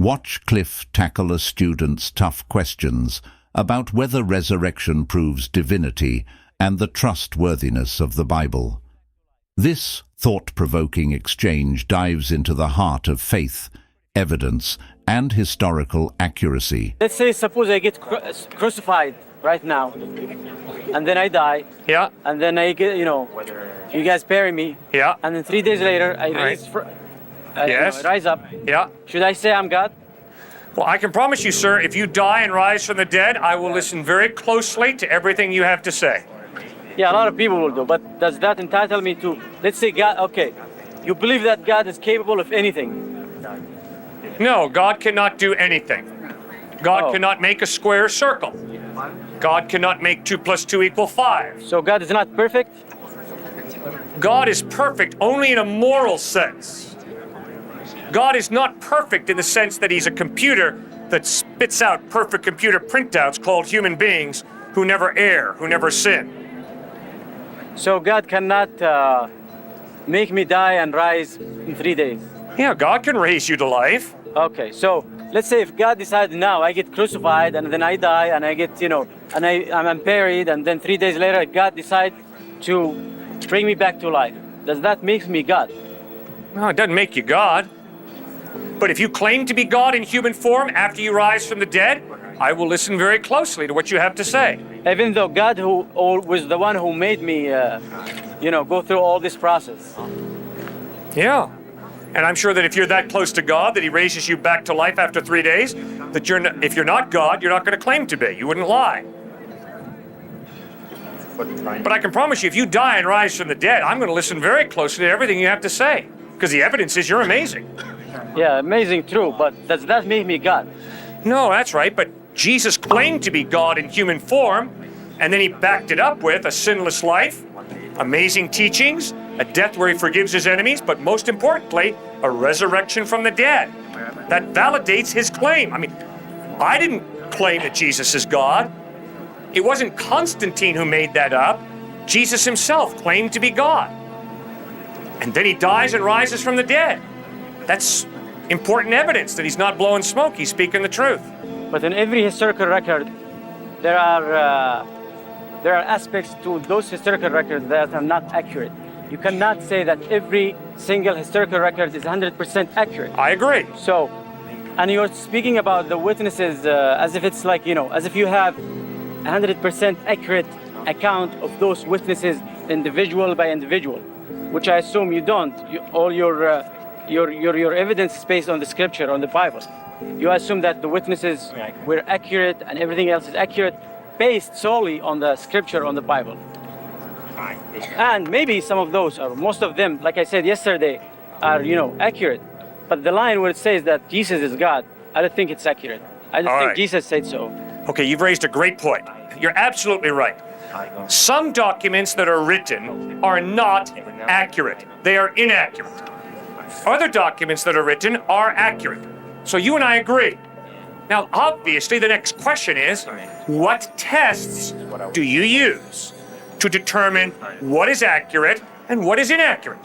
Watch Cliffe tackle a student's tough questions about whether resurrection proves divinity and the trustworthiness of the Bible. This thought-provoking exchange dives into the heart of faith, evidence, and historical accuracy. Let's say, suppose I get crucified right now, and then I die. Yeah. And then I get, you guys bury me. Yeah. And then 3 days later, I rise up. Yeah. Should I say I'm God? Well, I can promise you, sir, if you die and rise from the dead, I will listen very closely to everything you have to say. Yeah, a lot of people will do, but does that entitle me to, let's say God, okay, you believe that God is capable of anything? No, God cannot do anything. God cannot make a square circle. God cannot make 2 + 2 = 5. So God is not perfect? God is perfect only in a moral sense. God is not perfect in the sense that he's a computer that spits out perfect computer printouts called human beings who never err, who never sin. So God cannot make me die and rise in 3 days? Yeah, God can raise you to life. Okay, so let's say if God decided now I get crucified and then I die and I get, and I'm buried, and then 3 days later God decides to bring me back to life. Does that make me God? No, it doesn't make you God. But if you claim to be God in human form after you rise from the dead, I will listen very closely to what you have to say. Even though God was the one who made me, go through all this process. Yeah. And I'm sure that if you're that close to God, that he raises you back to life after 3 days, that if you're not God, you're not going to claim to be. You wouldn't lie. But I can promise you, if you die and rise from the dead, I'm going to listen very closely to everything you have to say, because the evidence is you're amazing. Yeah, amazing, true, but does that make me God? No, that's right, but Jesus claimed to be God in human form, and then he backed it up with a sinless life, amazing teachings, a death where he forgives his enemies, but most importantly, a resurrection from the dead. That validates his claim. I mean, I didn't claim that Jesus is God. It wasn't Constantine who made that up. Jesus himself claimed to be God. And then he dies and rises from the dead. That's important evidence that he's not blowing smoke, he's speaking the truth. But in every historical record, there are aspects to those historical records that are not accurate. You cannot say that every single historical record is 100% accurate. I agree. So, and you're speaking about the witnesses as if it's like, as if you have 100% accurate account of those witnesses individual by individual, which I assume you don't. All your evidence is based on the scripture, on the Bible. You assume that the witnesses were accurate and everything else is accurate based solely on the scripture, on the Bible. And maybe some of those, or most of them, like I said yesterday, are, accurate. But the line where it says that Jesus is God, I don't think it's accurate. I don't think Jesus said so. Okay, you've raised a great point. You're absolutely right. Some documents that are written are not accurate. They are inaccurate. Other documents that are written are accurate. So you and I agree. Now, obviously, the next question is, what tests do you use to determine what is accurate and what is inaccurate?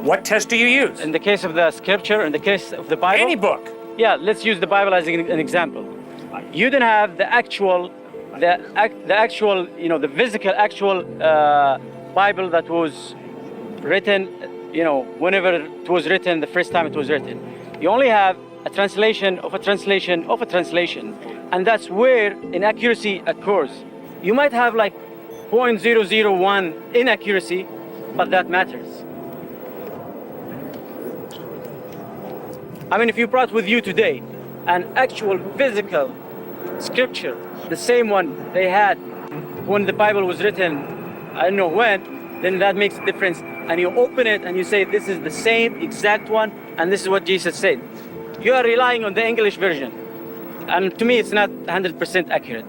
What test do you use? In the case of the scripture, in the case of the Bible? Any book. Yeah, let's use the Bible as an example. You didn't have the physical actual Bible that was written, whenever it was written, the first time it was written. You only have a translation of a translation of a translation, and that's where inaccuracy occurs. You might have like 0.001 inaccuracy, but that matters. I mean, if you brought with you today an actual physical scripture, the same one they had when the Bible was written, I don't know when, then that makes a difference. And you open it and you say, this is the same exact one, and this is what Jesus said. You are relying on the English version. And to me, it's not 100% accurate.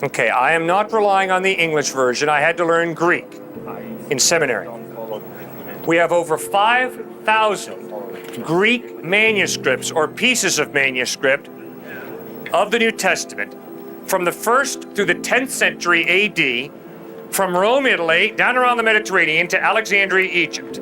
Okay, I am not relying on the English version. I had to learn Greek in seminary. We have over 5,000 Greek manuscripts or pieces of manuscript of the New Testament from the 1st through the 10th century AD, from Rome, Italy, down around the Mediterranean to Alexandria, Egypt.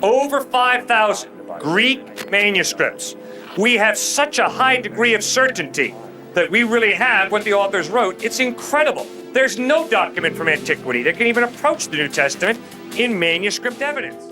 Over 5,000 Greek manuscripts. We have such a high degree of certainty that we really have what the authors wrote. It's incredible. There's no document from antiquity that can even approach the New Testament in manuscript evidence.